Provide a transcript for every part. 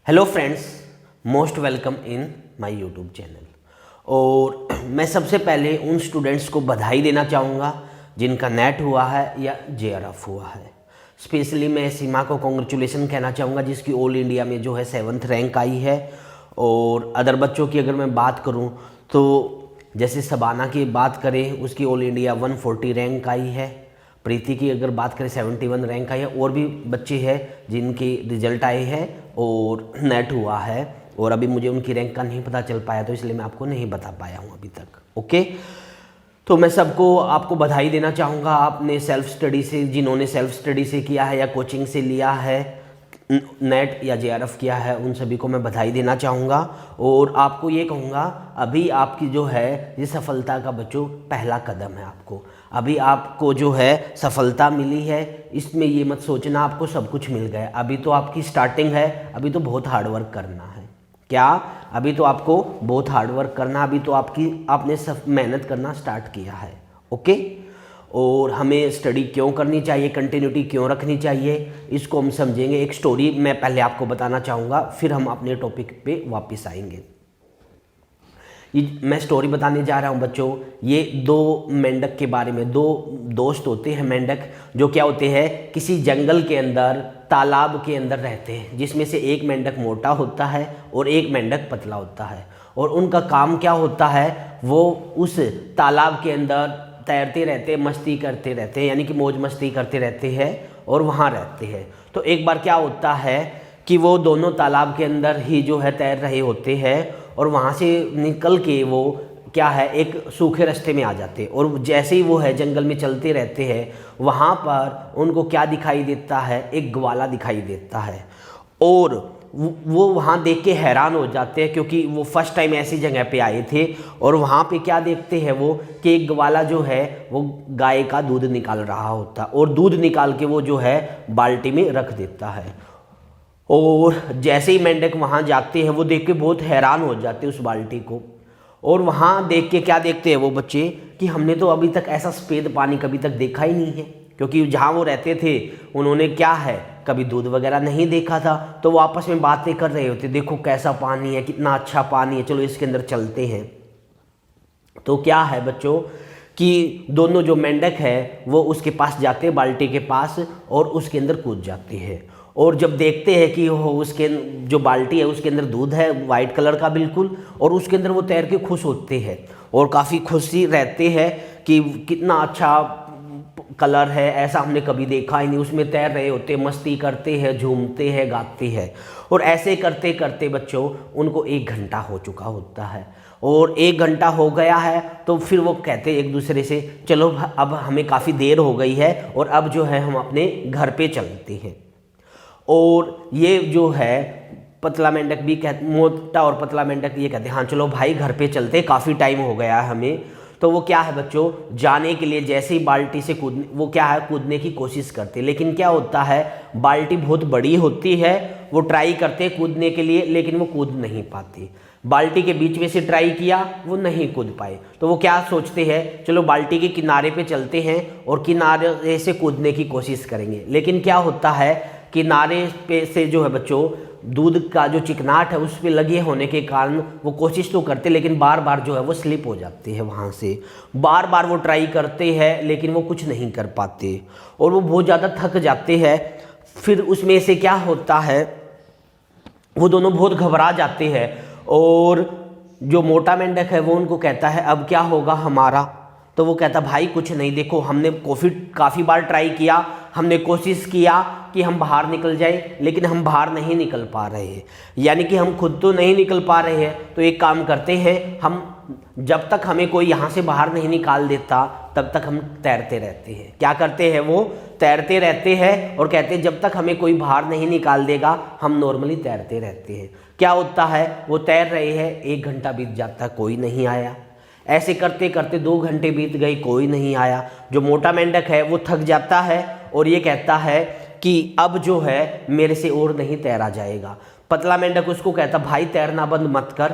Hello friends, most welcome in my YouTube channel. और मैं सबसे पहले उन स्टूडेंट्स को बधाई देना चाहूँगा जिनका नेट हुआ है या जेआरएफ हुआ है। स्पेशली मैं सीमा को कॉन्ग्रेचुलेसन कहना चाहूँगा जिसकी ऑल इंडिया में जो है 7th रैंक आई है। और अदर बच्चों की अगर मैं बात करूँ तो जैसे सबाना की बात करें, उसकी ऑल इंडिया 140 रैंक आई है। प्रीति की अगर बात करें 71 रैंक आई है। और भी बच्चे हैं जिनके रिजल्ट आए हैं और नेट हुआ है, और अभी मुझे उनकी रैंक का नहीं पता चल पाया, तो इसलिए मैं आपको नहीं बता पाया हूँ अभी तक। ओके, तो मैं सबको आपको बधाई देना चाहूँगा। आपने सेल्फ स्टडी से, जिन्होंने सेल्फ स्टडी से किया है या कोचिंग से लिया है, नेट या जेआरएफ किया है, उन सभी को मैं बधाई देना चाहूँगा। और आपको ये कहूँगा, अभी आपकी जो है ये सफलता का बच्चों पहला कदम है। आपको अभी आपको जो है सफलता मिली है, इसमें ये मत सोचना आपको सब कुछ मिल गया। अभी तो आपकी स्टार्टिंग है, अभी तो बहुत हार्डवर्क करना है। क्या? अभी तो आपको बहुत हार्डवर्क करना, अभी तो आपने सब मेहनत करना स्टार्ट किया है। ओके, और हमें स्टडी क्यों करनी चाहिए, कंटिन्यूटी क्यों रखनी चाहिए, इसको हम समझेंगे। एक स्टोरी मैं पहले आपको बताना चाहूँगा, फिर हम अपने टॉपिक पे वापस आएंगे। मैं स्टोरी बताने जा रहा हूँ बच्चों, ये दो मेंढक के बारे में। दो दोस्त होते हैं मेंढक, जो क्या होते हैं, किसी जंगल के अंदर, तालाब के अंदर रहते हैं, जिसमें से एक मेंढक मोटा होता है और एक मेंढक पतला होता है। और उनका काम क्या होता है, वो उस तालाब के अंदर तैरते रहते, मस्ती करते रहते हैं, यानी कि मौज मस्ती करते रहते हैं और वहाँ रहते हैं। तो एक बार क्या होता है कि वो दोनों तालाब के अंदर ही जो है तैर रहे होते हैं, और वहाँ से निकल के वो क्या है, एक सूखे रास्ते में आ जाते हैं। और जैसे ही वो है जंगल में चलते रहते हैं, वहाँ पर उनको क्या दिखाई देता है, एक ग्वाला दिखाई देता है। और वो वहाँ देख के हैरान हो जाते हैं, क्योंकि वो फर्स्ट टाइम ऐसी जगह पे आए थे। और वहाँ पे क्या देखते हैं वो, कि एक ग्वाला जो है वो गाय का दूध निकाल रहा होता, और दूध निकाल के वो जो है बाल्टी में रख देता है। और जैसे ही मेंढक वहाँ जाते हैं, वो देख के बहुत हैरान हो जाते हैं उस बाल्टी को। और वहाँ देख के क्या देखते हैं वो बच्चे, कि हमने तो अभी तक ऐसा सफ़ेद पानी कभी तक देखा ही नहीं है, क्योंकि जहाँ वो रहते थे उन्होंने क्या है, कभी दूध वगैरह नहीं देखा था। तो वो आपस में बातें कर रहे होते, देखो कैसा पानी है, कितना अच्छा पानी है, चलो इसके अंदर चलते हैं। तो क्या है बच्चों, कि दोनों जो मेंढक है वो उसके पास जाते हैं, बाल्टी के पास, और उसके अंदर कूद जाते हैं। और जब देखते हैं कि वो उसके जो बाल्टी है उसके अंदर दूध है वाइट कलर का बिल्कुल, और उसके अंदर वो तैर के खुश होते हैं और काफ़ी खुशी रहते हैं कि कितना अच्छा कलर है, ऐसा हमने कभी देखा ही नहीं। उसमें तैर रहे होते, मस्ती करते हैं, झूमते हैं, गाते हैं। और ऐसे करते करते बच्चों उनको 1 घंटा हो चुका होता है। और 1 घंटा हो गया है तो फिर वो कहते हैं एक दूसरे से, चलो अब हमें काफ़ी देर हो गई है और अब जो है हम अपने घर पे चलते हैं। और ये जो है पतला मेंढक भी कहते, मोटा और पतला मेंढक ये कहते हैं, हाँ चलो भाई घर पे चलते, काफ़ी टाइम हो गया है हमें। तो वो क्या है बच्चों, जाने के लिए जैसे ही बाल्टी से वो क्या है, कूदने की कोशिश करते, लेकिन क्या होता है, बाल्टी बहुत बड़ी होती है। वो ट्राई करते कूदने के लिए, लेकिन वो कूद नहीं पाती। बाल्टी के बीच में से ट्राई किया, वो नहीं कूद पाए। तो वो क्या सोचते हैं, चलो बाल्टी के किनारे पे चलते हैं और किनारे से कूदने की कोशिश करेंगे। लेकिन क्या होता है, किनारे पे से जो है बच्चों दूध का जो चिकनाट है उस पर लगे होने के कारण वो कोशिश तो करते, लेकिन बार बार जो है वो स्लिप हो जाते हैं वहाँ से। बार बार वो ट्राई करते हैं, लेकिन वो कुछ नहीं कर पाते और वो बहुत ज़्यादा थक जाते हैं। फिर उसमें से क्या होता है, वो दोनों बहुत घबरा जाते हैं। और जो मोटा मेंढक है वो उनको कहता है, अब क्या होगा हमारा। तो वो कहता, भाई कुछ नहीं, देखो हमने काफ़ी बार ट्राई किया, हमने कोशिश किया कि हम बाहर निकल जाए, लेकिन हम बाहर नहीं निकल पा रहे हैं, यानी कि हम खुद तो नहीं निकल पा रहे हैं। तो एक काम करते हैं, हम जब तक हमें कोई यहाँ से बाहर नहीं निकाल देता तब तक हम तैरते रहते हैं। क्या करते हैं, वो तैरते रहते हैं और कहते हैं जब तक हमें कोई बाहर नहीं निकाल देगा हम नॉर्मली तैरते रहते हैं। क्या होता है, वो तैर रहे हैं, 1 घंटा बीत जाता, कोई नहीं आया। ऐसे करते करते 2 घंटे बीत गए, कोई नहीं आया। जो मोटा मेंढक है वो थक जाता है और ये कहता है कि अब जो है मेरे से और नहीं तैरा जाएगा। पतला मेंढक उसको कहता, भाई तैरना बंद मत कर,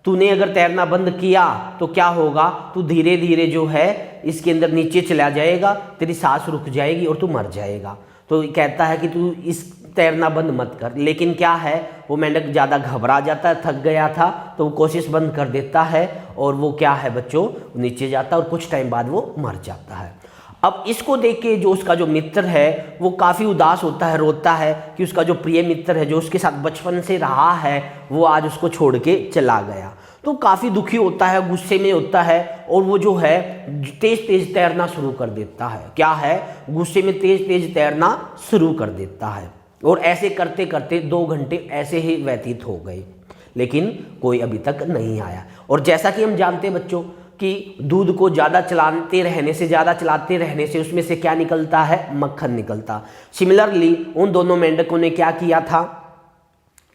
तूने अगर तैरना बंद किया तो क्या होगा, तू धीरे धीरे जो है इसके अंदर नीचे चला जाएगा, तेरी सांस रुक जाएगी और तू मर जाएगा। तो कहता है कि तू इस तैरना बंद मत कर। लेकिन क्या है, वो मेंढक ज़्यादा घबरा जाता है, थक गया था, तो वो कोशिश बंद कर देता है और वो क्या है बच्चों, नीचे जाता है और कुछ टाइम बाद वो मर जाता है। अब इसको देख के जो उसका जो मित्र है वो काफ़ी उदास होता है, रोता है कि उसका जो प्रिय मित्र है, जो उसके साथ बचपन से रहा है, वो आज उसको छोड़ के चला गया। तो काफ़ी दुखी होता है, गुस्से में होता है और वो जो है तेज तेज तैरना शुरू कर देता है। क्या है, गुस्से में तेज तेज तैरना शुरू कर देता है। और ऐसे करते करते 2 घंटे ऐसे ही व्यतीत हो गए, लेकिन कोई अभी तक नहीं आया। और जैसा कि हम जानते हैं बच्चों कि दूध को ज़्यादा चलाते रहने से उसमें से क्या निकलता है, मक्खन निकलता। सिमिलरली उन दोनों मेंढकों ने क्या किया था,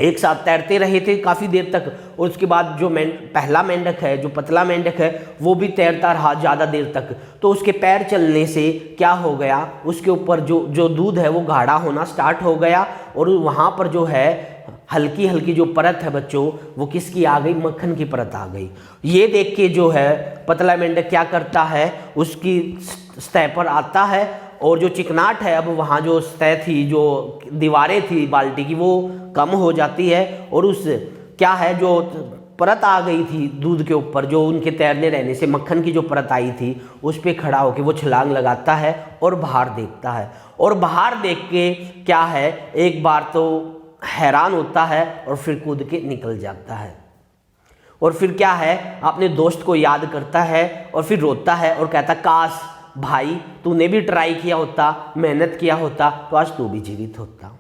एक साथ तैरते रहे थे काफ़ी देर तक, और उसके बाद जो पहला मेंढक है, जो पतला मेंढक है, वो भी तैरता रहा ज़्यादा देर तक। तो उसके पैर चलने से क्या हो गया, उसके ऊपर जो दूध है वो गाढ़ा होना स्टार्ट हो गया और वहाँ पर जो है हल्की हल्की जो परत है बच्चों, वो किसकी आ गई, मक्खन की परत आ गई। ये देख के जो है पतला मेंढक क्या करता है, उसकी सतह पर आता है और जो चिकनाट है, अब वहाँ जो सतह थी, जो दीवारें थी बाल्टी की, वो कम हो जाती है और उस क्या है जो परत आ गई थी दूध के ऊपर, जो उनके तैरने रहने से मक्खन की जो परत आई थी, उस पर खड़ा होकर वो छलांग लगाता है और बाहर देखता है। और बाहर देख के क्या है, एक बार तो हैरान होता है और फिर कूद के निकल जाता है। और फिर क्या है, अपने दोस्त को याद करता है और फिर रोता है और कहता, काश भाई तूने भी ट्राई किया होता, मेहनत किया होता, तो आज तू भी जीवित होता।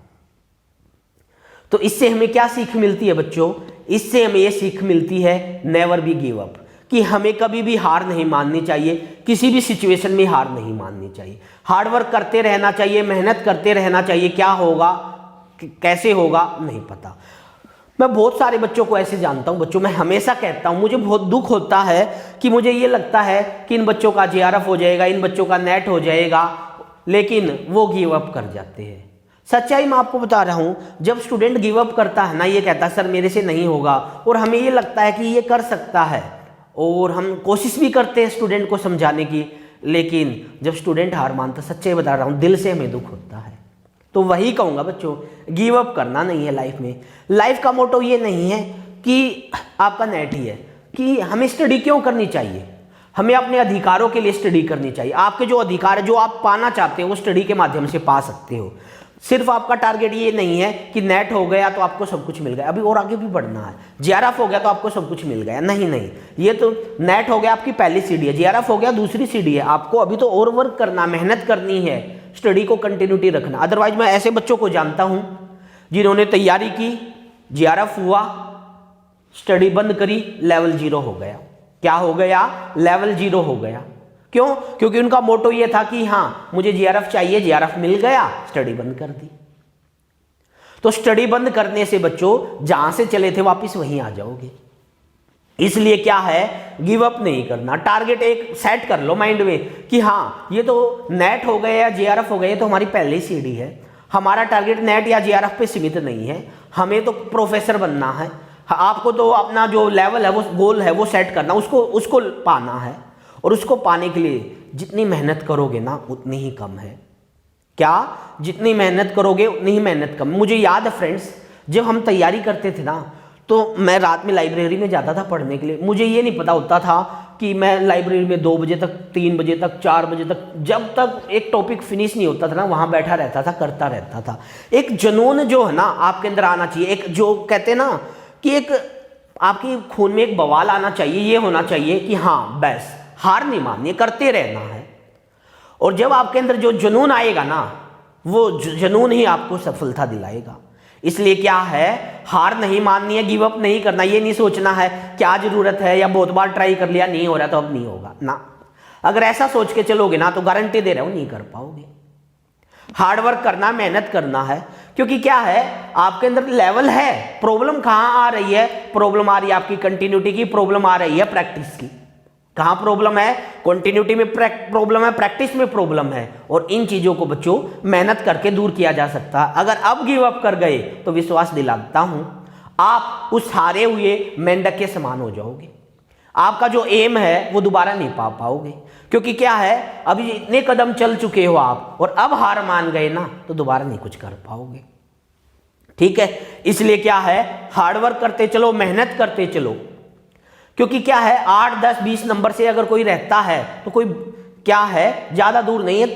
तो इससे हमें क्या सीख मिलती है बच्चों, इससे हमें ये सीख मिलती है, नेवर बी गिव अप, कि हमें कभी भी हार नहीं माननी चाहिए, किसी भी सिचुएशन में हार नहीं माननी चाहिए। हार्डवर्क करते रहना चाहिए, मेहनत करते रहना चाहिए। क्या होगा, कैसे होगा नहीं पता। मैं बहुत सारे बच्चों को ऐसे जानता हूं बच्चों, मैं हमेशा कहता हूं, मुझे बहुत दुख होता है कि मुझे ये लगता है कि इन बच्चों का JRF हो जाएगा, इन बच्चों का नेट हो जाएगा, लेकिन वो गिव अप कर जाते हैं। सच्चाई मैं आपको बता रहा हूं, जब स्टूडेंट गिव अप करता है ना, ये कहता है सर मेरे से नहीं होगा, और हमें ये लगता है कि ये कर सकता है, और हम कोशिश भी करते हैं स्टूडेंट को समझाने की, लेकिन जब स्टूडेंट हार मानता, सच्चाई बता रहा हूं, दिल से हमें दुख होता है। तो वही कहूँगा बच्चों, गिव अप करना नहीं है लाइफ में। लाइफ का मोटो ये नहीं है कि आपका नेट ही है, कि हमें स्टडी क्यों करनी चाहिए, हमें अपने अधिकारों के लिए स्टडी करनी चाहिए। आपके जो अधिकार है, जो आप पाना चाहते हो, वो स्टडी के माध्यम से पा सकते हो। सिर्फ आपका टारगेट ये नहीं है कि नेट हो गया तो आपको सब कुछ मिल गया, अभी और आगे भी बढ़ना है। JRF हो गया तो आपको सब कुछ मिल गया, नहीं नहीं, ये तो नेट हो गया आपकी पहली सीढ़ी है, JRF हो गया दूसरी सीढ़ी है। आपको अभी तो और वर्क करना, मेहनत करनी है, स्टडी को कंटिन्यूटी रखना। अदरवाइज मैं ऐसे बच्चों को जानता हूं जिन्होंने तैयारी की, JRF हुआ, स्टडी बंद करी, लेवल 0 हो गया। क्या हो गया, लेवल 0 हो गया। क्यों? क्योंकि उनका मोटो ये था कि हाँ मुझे JRF चाहिए, JRF मिल गया, स्टडी बंद कर दी। तो स्टडी बंद करने से बच्चों जहां से चले थे वापस वहीं आ जाओगे। इसलिए क्या है, गिव अप नहीं करना। टारगेट एक सेट कर लो माइंड में कि हाँ ये तो नेट हो गया या JRF हो गया, तो हमारी पहली सीढ़ी है। हमारा टारगेट नेट या JRF पे सीमित नहीं है, हमें तो प्रोफेसर बनना है। आपको तो अपना जो लेवल है, वो गोल है, वो सेट करना, उसको पाना है। और उसको पाने के लिए जितनी मेहनत करोगे ना उतनी ही कम है। क्या? जितनी मेहनत करोगे उतनी ही मेहनत कम। मुझे याद है फ्रेंड्स, जब हम तैयारी करते थे ना, तो मैं रात में लाइब्रेरी में जाता था पढ़ने के लिए। मुझे ये नहीं पता होता था कि मैं लाइब्रेरी में 2 बजे तक, 3 बजे तक, 4 बजे तक, जब तक एक टॉपिक फिनिश नहीं होता था ना, वहाँ बैठा रहता था, करता रहता था। एक जुनून जो है ना आपके अंदर आना चाहिए, एक जो कहते हैं ना कि एक आपके खून में एक बवाल आना चाहिए, ये होना चाहिए कि हाँ बस हार नहीं माननी, करते रहना है। और जब आपके अंदर जो जुनून आएगा ना, वो जुनून ही आपको सफलता दिलाएगा। इसलिए क्या है, हार नहीं माननी है, गिव अप नहीं करना। ये नहीं सोचना है क्या जरूरत है या बहुत बार ट्राई कर लिया नहीं हो रहा तो अब नहीं होगा ना। अगर ऐसा सोच के चलोगे ना तो गारंटी दे रहा हूं नहीं कर पाओगे। हार्डवर्क करना, मेहनत करना है, क्योंकि क्या है आपके अंदर लेवल है। प्रॉब्लम कहां आ रही है? प्रॉब्लम आ रही है आपकी कंटिन्यूटी की, प्रॉब्लम आ रही है प्रैक्टिस की। कहां प्रॉब्लम है? कंटिन्यूटी में प्रॉब्लम है, प्रैक्टिस में प्रॉब्लम है। और इन चीजों को बच्चों मेहनत करके दूर किया जा सकता है। अगर अब गिव अप कर गए तो विश्वास दिलाता हूं आप उस हारे हुए मेंढक के समान हो जाओगे। आपका जो एम है वो दोबारा नहीं पा पाओगे, क्योंकि क्या है अभी इतने कदम चल चुके हो आप, और अब हार मान गए ना तो दोबारा नहीं कुछ कर पाओगे। ठीक है, इसलिए क्या है, हार्डवर्क करते चलो, मेहनत करते चलो, क्योंकि क्या है 8, 10, 20 नंबर से अगर कोई रहता है तो कोई क्या है, ज्यादा दूर नहीं है,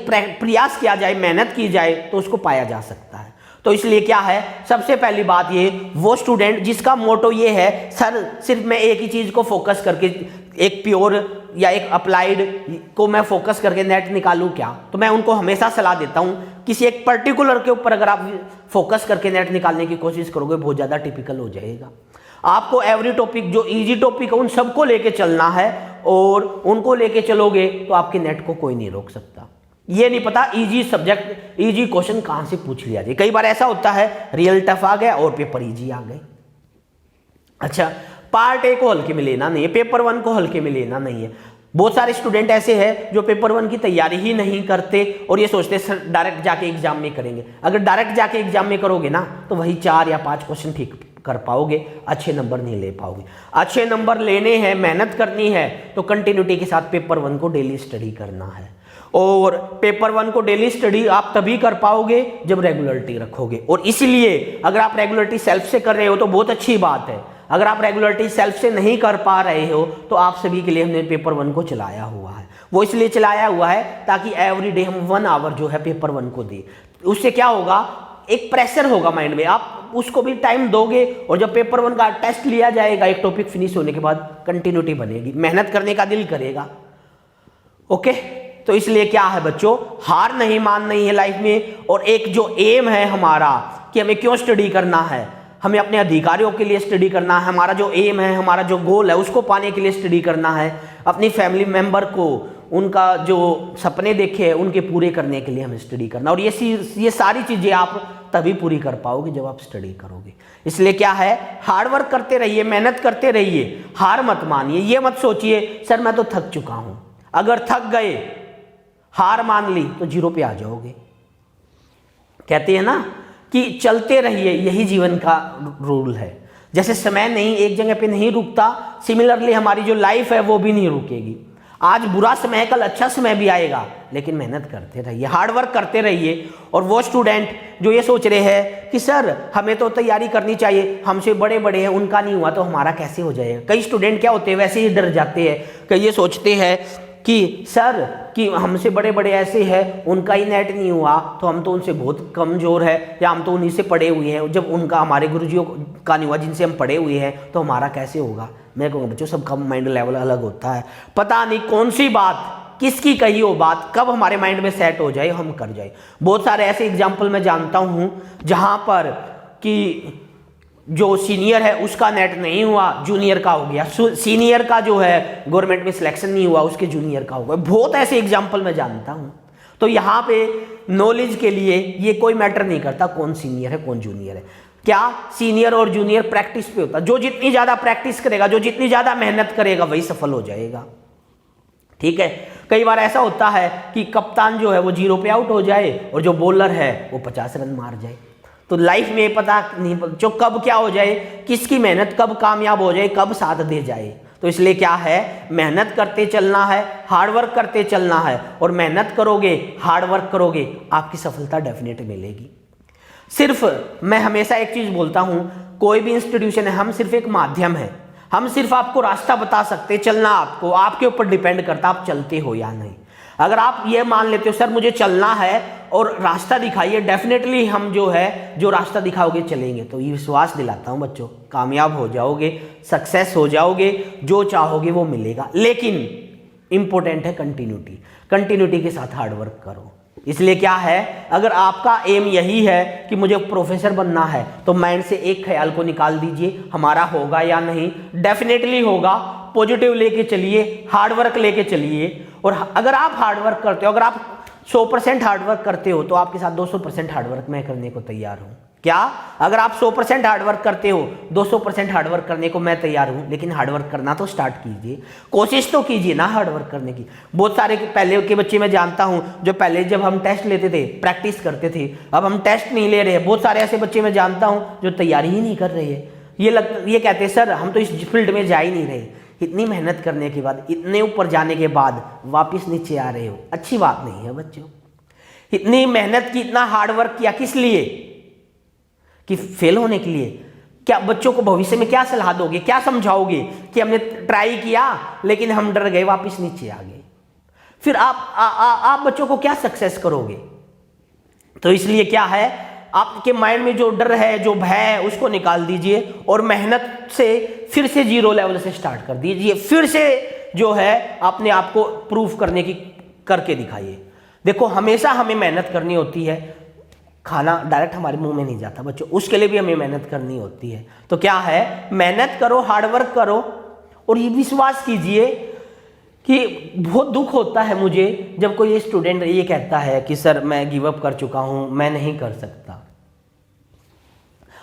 प्रयास किया जाए, मेहनत की जाए तो उसको पाया जा सकता है। तो इसलिए क्या है, सबसे पहली बात ये, वो स्टूडेंट जिसका मोटो ये है सर सिर्फ मैं एक ही चीज को फोकस करके, एक प्योर या एक अप्लाइड को मैं फोकस करके नेट निकालूं क्या, तो मैं उनको हमेशा सलाह देता हूं किसी एक पर्टिकुलर के ऊपर अगर आप फोकस करके नेट निकालने की कोशिश करोगे बहुत ज्यादा टिपिकल हो जाएगा। आपको एवरी टॉपिक, जो इजी टॉपिक है उन सबको लेके चलना है, और उनको लेके चलोगे तो आपके नेट को कोई नहीं रोक सकता। ये नहीं पता इजी सब्जेक्ट, इजी क्वेश्चन कहां से पूछ लिया जाए। कई बार ऐसा होता है रियल टफ आ गया और पेपर इजी आ गए। अच्छा, पार्ट ए को हल्के में लेना नहीं है, पेपर 1 को हल्के में लेना नहीं है। बहुत सारे स्टूडेंट ऐसे हैं जो पेपर 1 की तैयारी ही नहीं करते और ये सोचते सर डायरेक्ट जाके एग्जाम में करेंगे। अगर डायरेक्ट जाके एग्जाम में करोगे ना तो वही 4 या 5 क्वेश्चन ठीक कर पाओगे, अच्छे नंबर नहीं ले पाओगे। अच्छे नंबर लेने हैं, मेहनत करनी है तो कंटिन्यूटी के साथ पेपर 1 को डेली स्टडी करना है। और पेपर 1 को डेली स्टडी आप तभी कर पाओगे जब रेगुलरिटी रखोगे, और इसीलिए अगर आप रेगुलरिटी सेल्फ से कर रहे हो तो बहुत अच्छी बात है। अगर आप रेगुलरिटी सेल्फ से नहीं कर पा रहे हो तो आप सभी के लिए हमने पेपर 1 को चलाया हुआ है। वो इसलिए चलाया हुआ है ताकि एवरी डे हम 1 आवर जो है पेपर 1 को दें। उससे क्या होगा, एक प्रेशर होगा माइंड में, आप उसको भी टाइम दोगे, और जब पेपर 1 का टेस्ट लिया जाएगा एक टॉपिक फिनिश होने के बाद कंटिन्यूटी बनेगी, मेहनत करने का दिल करेगा। ओके, तो इसलिए क्या है बच्चों, हार नहीं माननी है लाइफ में, और एक जो एम है हमारा कि हमें क्यों स्टडी करना है, हमें अपने अधिकारियों के लिए स्टडी करना है, हमारा जो एम है, हमारा जो गोल है उसको पाने के लिए स्टडी करना है, अपनी फैमिली मेंबर को उनका जो सपने देखे हैं उनके पूरे करने के लिए हमें स्टडी करना। और ये सारी चीजें आप तभी पूरी कर पाओगे जब आप स्टडी करोगे। इसलिए क्या है, हार्डवर्क करते रहिए, मेहनत करते रहिए, हार मत मानिए। ये मत सोचिए सर मैं तो थक चुका हूं, अगर थक गए, हार मान ली तो 0 पे आ जाओगे। कहते हैं ना कि चलते रहिए, यही जीवन का रूल है। जैसे समय नहीं एक जगह पे नहीं रुकता, सिमिलरली हमारी जो लाइफ है वो भी नहीं रुकेगी। आज बुरा समय कल अच्छा समय भी आएगा, लेकिन मेहनत करते रहिए, हार्डवर्क करते रहिए। और वो स्टूडेंट जो ये सोच रहे हैं कि सर हमें तो तैयारी करनी चाहिए, हमसे बड़े बड़े हैं उनका नहीं हुआ तो हमारा कैसे हो जाएगा। कई स्टूडेंट क्या होते हैं, वैसे ही डर जाते हैं। कई ये सोचते हैं कि सर कि हमसे बड़े बड़े ऐसे हैं उनका ही नेट नहीं हुआ तो हम तो उनसे बहुत कमज़ोर है, या हम तो उन्हीं से पढ़े हुए हैं, जब उनका हमारे गुरुजियों का नहीं हुआ जिनसे हम पढ़े हुए हैं तो हमारा कैसे होगा। मैं कहूँगा बच्चों सबका माइंड लेवल अलग होता है, पता नहीं कौन सी बात किसकी कही हो बात कब हमारे माइंड में सेट हो जाए, हम कर जाए। बहुत सारे ऐसे एग्जाम्पल मैं जानता हूँ जहाँ पर कि जो सीनियर है उसका नेट नहीं हुआ, जूनियर का हो गया, सीनियर का जो है गवर्नमेंट में सिलेक्शन नहीं हुआ, उसके जूनियर का हो गया। बहुत ऐसे एग्जाम्पल मैं जानता हूं। तो यहाँ पे नॉलेज के लिए ये कोई मैटर नहीं करता कौन सीनियर है कौन जूनियर है। क्या सीनियर और जूनियर प्रैक्टिस पे होता है, जो जितनी ज्यादा प्रैक्टिस करेगा, जो जितनी ज्यादा मेहनत करेगा वही सफल हो जाएगा। ठीक है, कई बार ऐसा होता है कि कप्तान जो है वो 0 पे आउट हो जाए और जो बॉलर है वो 50 रन मार जाए। तो लाइफ में पता नहीं जो कब क्या हो जाए, किसकी मेहनत कब कामयाब हो जाए, कब साथ दे जाए। तो इसलिए क्या है, मेहनत करते चलना है, हार्डवर्क करते चलना है, और मेहनत करोगे, हार्डवर्क करोगे, आपकी सफलता डेफिनेट मिलेगी। सिर्फ मैं हमेशा एक चीज बोलता हूं, कोई भी इंस्टीट्यूशन है, हम सिर्फ एक माध्यम है, हम सिर्फ आपको रास्ता बता सकते, चलना आपको, आपके ऊपर डिपेंड करता आप चलते हो या नहीं। अगर आप ये मान लेते हो सर मुझे चलना है और रास्ता दिखाइए, डेफिनेटली हम जो है जो रास्ता दिखाओगे चलेंगे। तो ये विश्वास दिलाता हूं बच्चों, कामयाब हो जाओगे, सक्सेस हो जाओगे, जो चाहोगे वो मिलेगा। लेकिन इंपॉर्टेंट है कंटिन्यूटी, कंटिन्यूटी के साथ हार्डवर्क करो। इसलिए क्या है, अगर आपका एम यही है कि मुझे प्रोफेसर बनना है तो माइंड से एक ख्याल को निकाल दीजिए, हमारा होगा या नहीं, डेफिनेटली होगा। पॉजिटिव लेके चलिए, हार्डवर्क लेके चलिए। और अगर आप हार्डवर्क करते हो, अगर आप 100% हार्डवर्क करते हो तो आपके साथ 200% हार्डवर्क मैं करने को तैयार हूं। क्या, अगर आप 100% हार्डवर्क करते हो, 200% हार्डवर्क करने को मैं तैयार हूं, लेकिन हार्डवर्क करना तो स्टार्ट कीजिए, कोशिश तो कीजिए ना हार्डवर्क करने की। बहुत सारे पहले के बच्चे मैं जानता हूं जो पहले जब हम टेस्ट लेते थे प्रैक्टिस करते थे, अब हम टेस्ट नहीं ले रहे। बहुत सारे ऐसे बच्चे मैं जानता हूं जो तैयारी ही नहीं कर रहे हैं। ये कहते हैं सर हम तो इस फील्ड में जा ही नहीं रहे। इतनी मेहनत करने के बाद, इतने ऊपर जाने के बाद वापस नीचे आ रहे हो, अच्छी बात नहीं है बच्चों। इतनी मेहनत की, इतना हार्डवर्क किया किस लिए, कि फेल होने के लिए? क्या बच्चों को भविष्य में क्या सलाह दोगे, क्या समझाओगे कि हमने ट्राई किया लेकिन हम डर गए, वापस नीचे आ गए? फिर आप बच्चों को क्या सक्सेस करोगे? तो इसलिए क्या है, आपके माइंड में जो डर है, जो भय है, उसको निकाल दीजिए और मेहनत से फिर से 0 लेवल से स्टार्ट कर दीजिए। फिर से जो है अपने आप को प्रूफ करके दिखाइए। देखो, हमेशा हमें मेहनत करनी होती है, खाना डायरेक्ट हमारे मुंह में नहीं जाता बच्चों, उसके लिए भी हमें मेहनत करनी होती है। तो क्या है, मेहनत करो, हार्डवर्क करो और ये विश्वास कीजिए कि बहुत दुख होता है मुझे जब कोई स्टूडेंट ये कहता है कि सर मैं गिव अप कर चुका हूं, मैं नहीं कर सकता।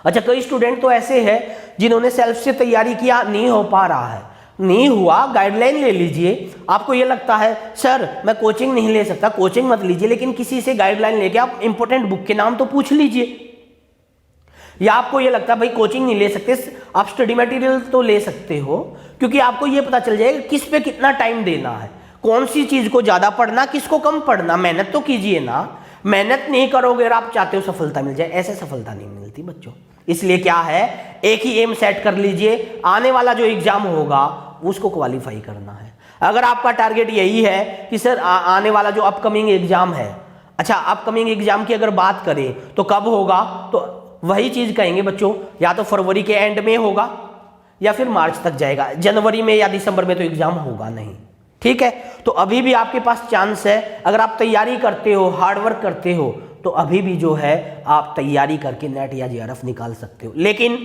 अच्छा, कई स्टूडेंट तो ऐसे हैं जिन्होंने सेल्फ से तैयारी किया, नहीं हो पा रहा है, नहीं हुआ, गाइडलाइन ले लीजिए। आपको ये लगता है सर मैं कोचिंग नहीं ले सकता, कोचिंग मत लीजिए, लेकिन किसी से गाइडलाइन लेके आप इंपॉर्टेंट बुक के नाम तो पूछ लीजिए। या आपको ये लगता है भाई कोचिंग नहीं ले सकते, आप स्टडी मटेरियल तो ले सकते हो, क्योंकि आपको ये पता चल जाएगा किस पे कितना टाइम देना है, कौन सी चीज को ज्यादा पढ़ना, किसको कम पढ़ना। मेहनत तो कीजिए ना, मेहनत नहीं करोगे और आप चाहते हो सफलता मिल जाए, ऐसे सफलता नहीं मिलती बच्चों। इसलिए क्या है, एक ही एम सेट कर लीजिए, आने वाला जो एग्जाम होगा उसको क्वालिफाई करना है। अगर आपका टारगेट यही है कि सर आने वाला जो अपकमिंग एग्जाम है, अच्छा अपकमिंग एग्जाम की अगर बात करें तो कब होगा, तो वही चीज कहेंगे बच्चों, या तो फरवरी के एंड में होगा या फिर मार्च तक जाएगा, जनवरी में या दिसंबर में तो एग्जाम होगा नहीं। ठीक है, तो अभी भी आपके पास चांस है, अगर आप तैयारी करते हो, हार्डवर्क करते हो, तो अभी भी जो है आप तैयारी करके नेट या जेआरएफ निकाल सकते हो। लेकिन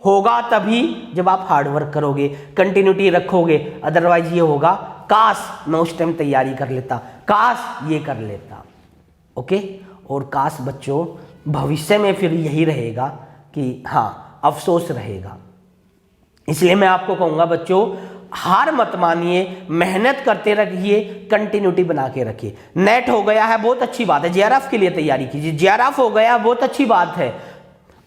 होगा तभी जब आप हार्डवर्क करोगे, कंटिन्यूटी रखोगे। अदरवाइज ये होगा, काश मैं उस टाइम तैयारी कर लेता, काश ये कर लेता। ओके, और काश बच्चों भविष्य में फिर यही रहेगा कि हाँ, अफसोस रहेगा। इसलिए मैं आपको कहूंगा बच्चों, हार मत मानिए, मेहनत करते रहिए, कंटिन्यूटी बना के रखिए। नेट हो गया है, बहुत अच्छी बात है, जेआरएफ के लिए तैयारी कीजिए। जेआरएफ हो गया, बहुत अच्छी बात है,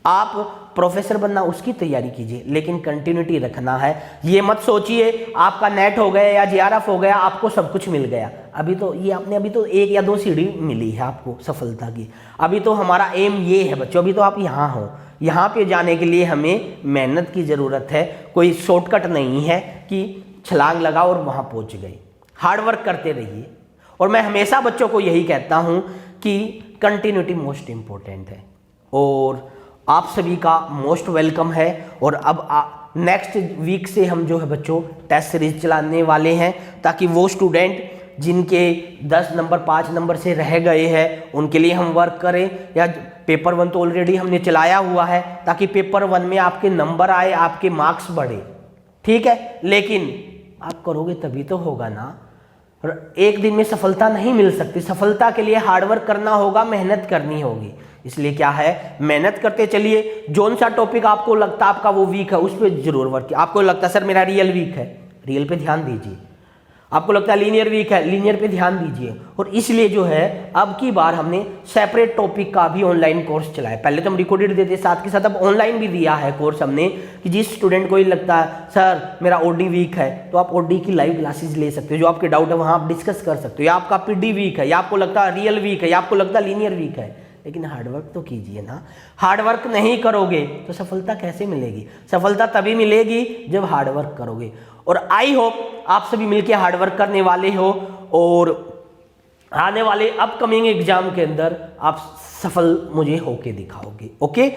आप प्रोफेसर बनना उसकी तैयारी कीजिए, लेकिन कंटिन्यूटी रखना है। ये मत सोचिए आपका नेट हो गया या जेआरएफ हो गया आपको सब कुछ मिल गया। अभी तो ये आपने अभी तो 1 या 2 सीढ़ी मिली है आपको सफलता की। अभी तो हमारा एम ये है बच्चों, अभी तो आप यहाँ हो, यहाँ पे जाने के लिए हमें मेहनत की ज़रूरत है। कोई शॉर्टकट नहीं है कि छलांग लगा और वहाँ पहुँच गए। हार्डवर्क करते रहिए, और मैं हमेशा बच्चों को यही कहता हूँ कि कंटिन्यूटी मोस्ट इम्पोर्टेंट है। और आप सभी का मोस्ट वेलकम है। और अब नेक्स्ट वीक से हम जो है बच्चों टेस्ट सीरीज चलाने वाले हैं, ताकि वो स्टूडेंट जिनके 10 नंबर 5 नंबर से रह गए हैं उनके लिए हम वर्क करें। या पेपर 1 तो ऑलरेडी हमने चलाया हुआ है, ताकि पेपर 1 में आपके नंबर आए, आपके मार्क्स बढ़े। ठीक है, लेकिन आप करोगे तभी तो होगा ना। एक दिन में सफलता नहीं मिल सकती, सफलता के लिए हार्डवर्क करना होगा, मेहनत करनी होगी। इसलिए क्या है, मेहनत करते चलिए। जोन सा टॉपिक आपको लगता है आपका वो वीक है, उस पर जरूर वर्क कीजिए। आपको लगता है सर मेरा रियल वीक है, रियल पे ध्यान दीजिए। आपको लगता है लीनियर वीक है, लीनियर पे ध्यान दीजिए। और इसलिए जो है अब की बार हमने सेपरेट टॉपिक का भी ऑनलाइन कोर्स चलाया। पहले तो हम रिकॉर्डेड देते, साथ के साथ अब ऑनलाइन भी दिया है कोर्स हमने, कि जिस स्टूडेंट को ये लगता है सर मेरा ओडी वीक है, तो आप ओडी की लाइव क्लासेस ले सकते हो। जो आपके डाउट है वहाँ आप डिस्कस कर सकते हो। या आपका पीडी वीक है, या आपको लगता है रियल वीक है, या आपको लगता है लीनियर वीक है, लेकिन हार्डवर्क तो कीजिए ना। हार्डवर्क नहीं करोगे तो सफलता कैसे मिलेगी? सफलता तभी मिलेगी जब हार्डवर्क करोगे। और आई होप आप सभी मिलके हार्डवर्क करने वाले हो, और आने वाले अपकमिंग एग्जाम के अंदर आप सफल मुझे होके दिखाओगे। ओके,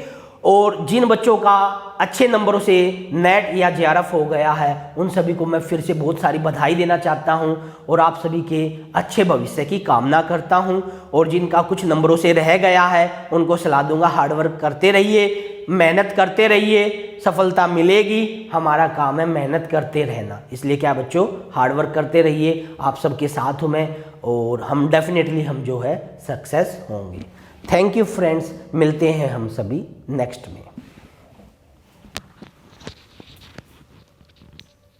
और जिन बच्चों का अच्छे नंबरों से नेट या जेआरएफ हो गया है, उन सभी को मैं फिर से बहुत सारी बधाई देना चाहता हूं, और आप सभी के अच्छे भविष्य की कामना करता हूं। और जिनका कुछ नंबरों से रह गया है उनको सलाह दूंगा, हार्डवर्क करते रहिए, मेहनत करते रहिए, सफलता मिलेगी। हमारा काम है मेहनत करते रहना। इसलिए क्या बच्चों, हार्डवर्क करते रहिए, आप सबके साथ हूँ मैं, और हम डेफिनेटली हम जो है सक्सेस होंगे। थैंक यू फ्रेंड्स, मिलते हैं हम सभी नेक्स्ट में।